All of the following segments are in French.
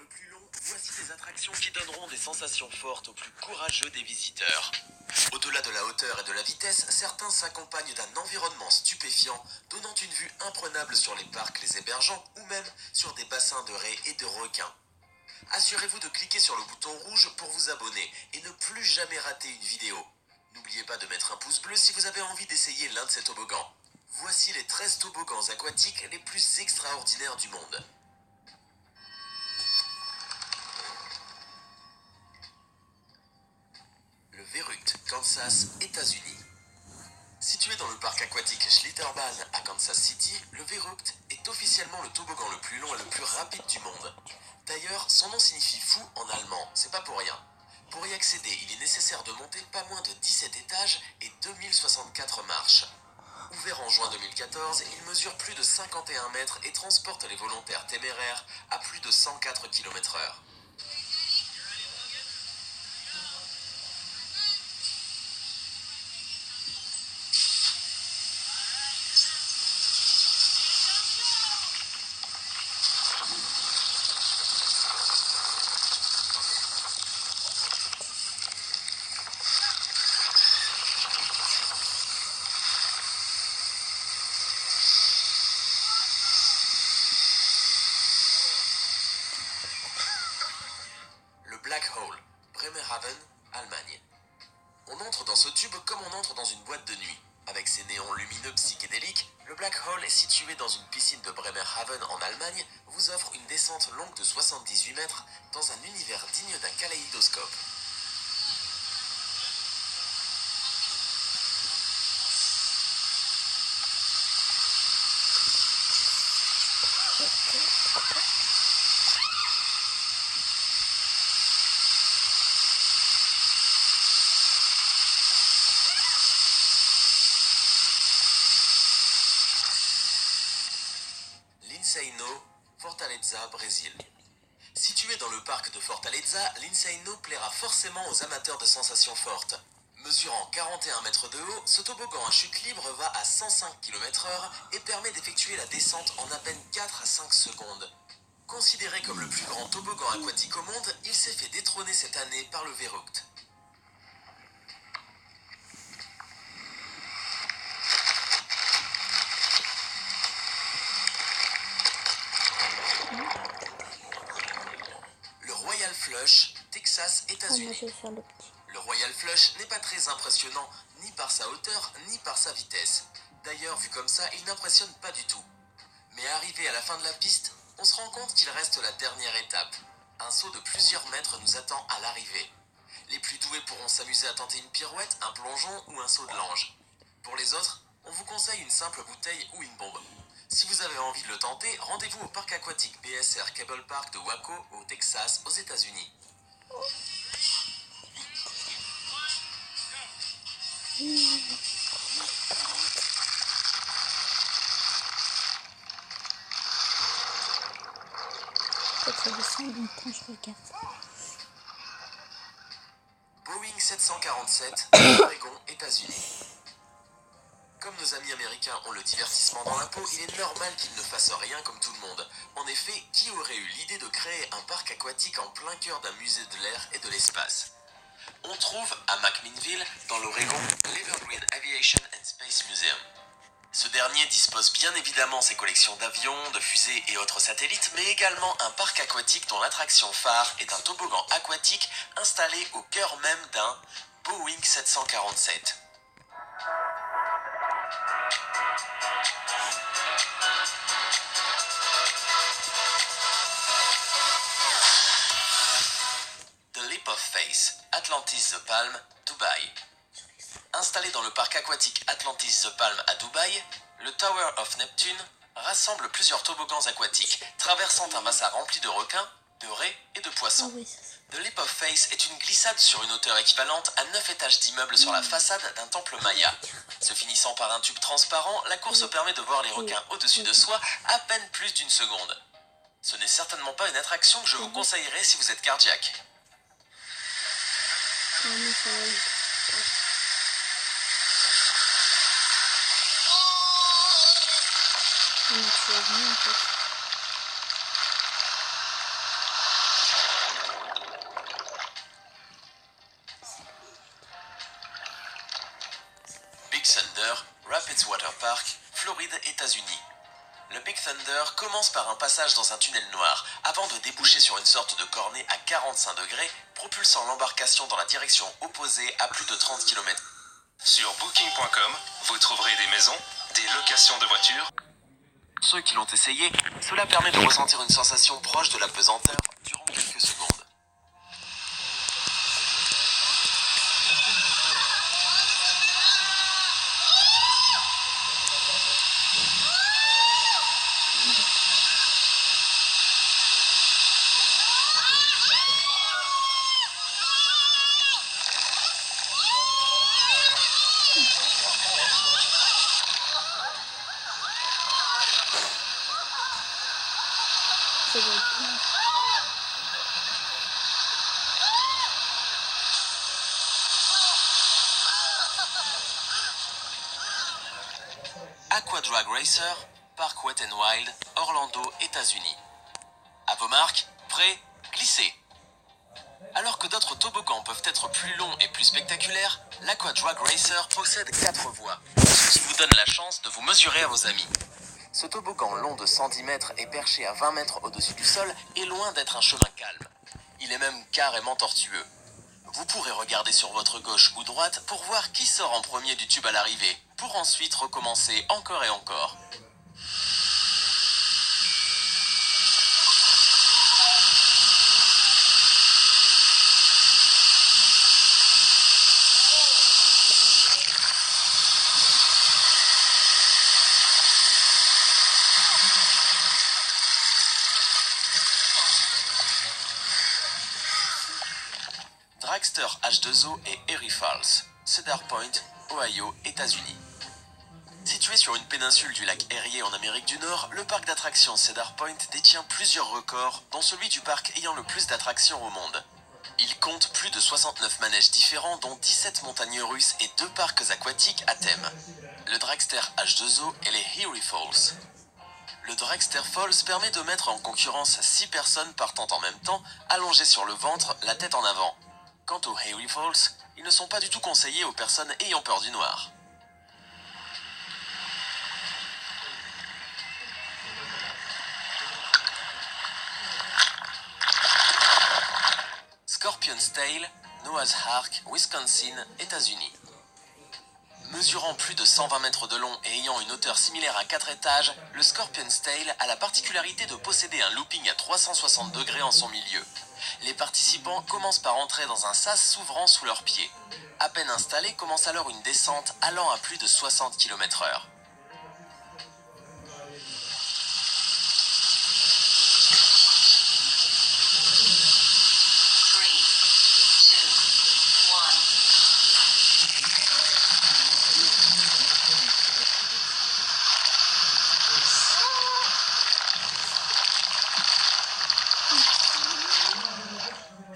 le plus long, voici des attractions qui donneront des sensations fortes aux plus courageux des visiteurs. Au-delà de la hauteur et de la vitesse, certains s'accompagnent d'un environnement stupéfiant, donnant une vue imprenable sur les parcs les hébergeants ou même sur des bassins de raies et de requins. Assurez-vous de cliquer sur le bouton rouge pour vous abonner et ne plus jamais rater une vidéo. N'oubliez pas de mettre un pouce bleu si vous avez envie d'essayer l'un de ces toboggans. Voici les 13 toboggans aquatiques les plus extraordinaires du monde. Le Verruct, Kansas, États-Unis. Situé dans le parc aquatique Schlitterbahn à Kansas City, le Verruct est officiellement le toboggan le plus long et le plus rapide du monde. D'ailleurs, son nom signifie fou en allemand, c'est pas pour rien. Pour y accéder, il est nécessaire de monter pas moins de 17 étages et 2064 marches. Ouvert en juin 2014, il mesure plus de 51 mètres et transporte les volontaires téméraires à plus de 104 km/h. Black Hole, Bremerhaven, Allemagne. On entre dans ce tube comme on entre dans une boîte de nuit. Avec ses néons lumineux psychédéliques, le Black Hole est situé dans une piscine de Bremerhaven en Allemagne, vous offre une descente longue de 78 mètres dans un univers digne d'un kaléidoscope. L'Inseino, Fortaleza, Brésil. Situé dans le parc de Fortaleza, l'Inseino plaira forcément aux amateurs de sensations fortes. Mesurant 41 mètres de haut, ce toboggan à chute libre va à 105 km/h et permet d'effectuer la descente en à peine 4 à 5 secondes. Considéré comme le plus grand toboggan aquatique au monde, il s'est fait détrôner cette année par le Verruct. Le Royal Flush, Texas, États-Unis. Le Royal Flush n'est pas très impressionnant, ni par sa hauteur, ni par sa vitesse. D'ailleurs, vu comme ça, il n'impressionne pas du tout. Mais arrivé à la fin de la piste, on se rend compte qu'il reste la dernière étape. Un saut de plusieurs mètres nous attend à l'arrivée. Les plus doués pourront s'amuser à tenter une pirouette, un plongeon ou un saut de l'ange. Pour les autres, on vous conseille une simple bouteille ou une bombe. Si vous avez envie de le tenter, rendez-vous au parc aquatique BSR Cable Park de Waco, au Texas, aux États-Unis. Ça descend, donc quand je regarde. Boeing 747, Oregon, États-Unis. Comme nos amis américains ont le divertissement dans la peau, il est normal qu'ils ne fassent rien comme tout le monde. En effet, qui aurait eu l'idée de créer un parc aquatique en plein cœur d'un musée de l'air et de l'espace? On trouve à McMinnville, dans l'Oregon, l'Evergreen Aviation and Space Museum. Ce dernier dispose bien évidemment ses collections d'avions, de fusées et autres satellites, mais également un parc aquatique dont l'attraction phare est un toboggan aquatique installé au cœur même d'un Boeing 747. The Leap of Faith, Atlantis The Palm, Dubaï. Installé dans le parc aquatique Atlantis The Palm à Dubaï, le Tower of Neptune rassemble plusieurs toboggans aquatiques, traversant un bassin rempli de requins, de raies et de poissons. The Leap of Faith est une glissade sur une hauteur équivalente à 9 étages d'immeubles sur la façade d'un temple maya. Se finissant par un tube transparent, la course permet de voir les requins au-dessus de soi à peine plus d'une seconde. Ce n'est certainement pas une attraction que je vous conseillerais si vous êtes cardiaque. Rapids Water Park, Floride, États-Unis. Le Big Thunder commence par un passage dans un tunnel noir, avant de déboucher sur une sorte de cornet à 45 degrés, propulsant l'embarcation dans la direction opposée à plus de 30 km. Sur Booking.com, vous trouverez des maisons, des locations de voitures. Ceux qui l'ont essayé, cela permet de ressentir une sensation proche de la pesanteur durant quelques secondes. Ça va être bien. Aqua Drag Racer, Park Wet n Wild, Orlando, États-Unis. À vos marques, prêts, glissez. Alors que d'autres toboggans peuvent être plus longs et plus spectaculaires, l'Aqua Drag Racer possède 4 voies, ce qui vous donne la chance de vous mesurer à vos amis. Ce toboggan long de 110 mètres et perché à 20 mètres au-dessus du sol est loin d'être un chemin calme. Il est même carrément tortueux. Vous pourrez regarder sur votre gauche ou droite pour voir qui sort en premier du tube à l'arrivée, pour ensuite recommencer encore et encore. Dragster H2O et Erie Falls, Cedar Point, Ohio, États-Unis. Situé sur une péninsule du lac Erie en Amérique du Nord, le parc d'attractions Cedar Point détient plusieurs records, dont celui du parc ayant le plus d'attractions au monde. Il compte plus de 69 manèges différents, dont 17 montagnes russes et 2 parcs aquatiques à thème. Le Dragster H2O et les Erie Falls. Le Dragster Falls permet de mettre en concurrence 6 personnes partant en même temps, allongées sur le ventre, la tête en avant. Quant aux Erie Falls, ils ne sont pas du tout conseillés aux personnes ayant peur du noir. Scorpion's Tail, Noah's Ark, Wisconsin, États-Unis. Mesurant plus de 120 mètres de long et ayant une hauteur similaire à 4 étages, le Scorpion's Tail a la particularité de posséder un looping à 360 degrés en son milieu. Les participants commencent par entrer dans un sas s'ouvrant sous leurs pieds. À peine installés, commence alors une descente allant à plus de 60 km/h.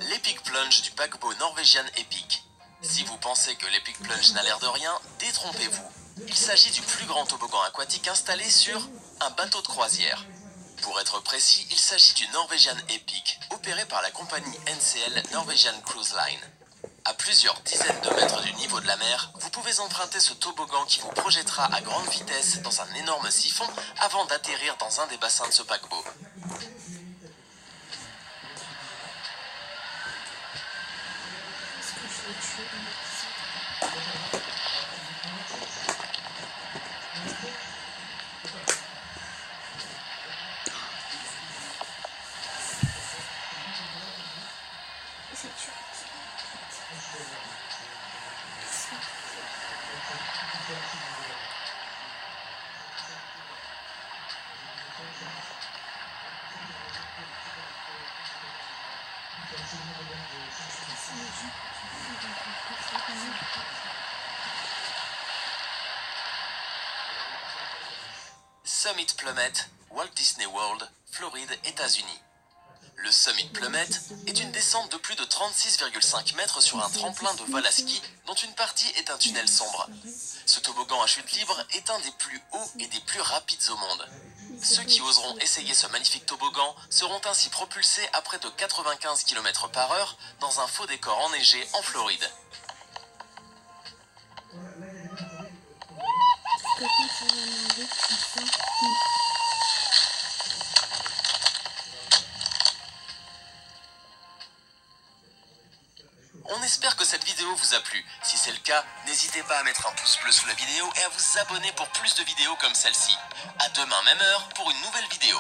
L'Epic Plunge du paquebot norvégian Epic. Si vous pensez que l'Epic Plunge n'a l'air de rien, détrompez-vous. Il s'agit du plus grand toboggan aquatique installé sur un bateau de croisière. Pour être précis, il s'agit du Norwegian Epic, opéré par la compagnie NCL Norwegian Cruise Line. À plusieurs dizaines de mètres du niveau de la mer, vous pouvez emprunter ce toboggan qui vous projettera à grande vitesse dans un énorme siphon avant d'atterrir dans un des bassins de ce paquebot. Est-ce que je vais tuer Summit Plummet, Walt Disney World, Floride, États-Unis. Le Summit Plummet est une descente de plus de 36,5 mètres sur un tremplin de vol à ski dont une partie est un tunnel sombre. Ce toboggan à chute libre est un des plus hauts et des plus rapides au monde. Ceux qui oseront essayer ce magnifique toboggan seront ainsi propulsés à près de 95 km/h dans un faux décor enneigé en Floride. On espère que cette vidéo vous a plu. Si c'est le cas, n'hésitez pas à mettre un pouce bleu sous la vidéo et à vous abonner pour plus de vidéos comme celle-ci. À demain même heure pour une nouvelle vidéo.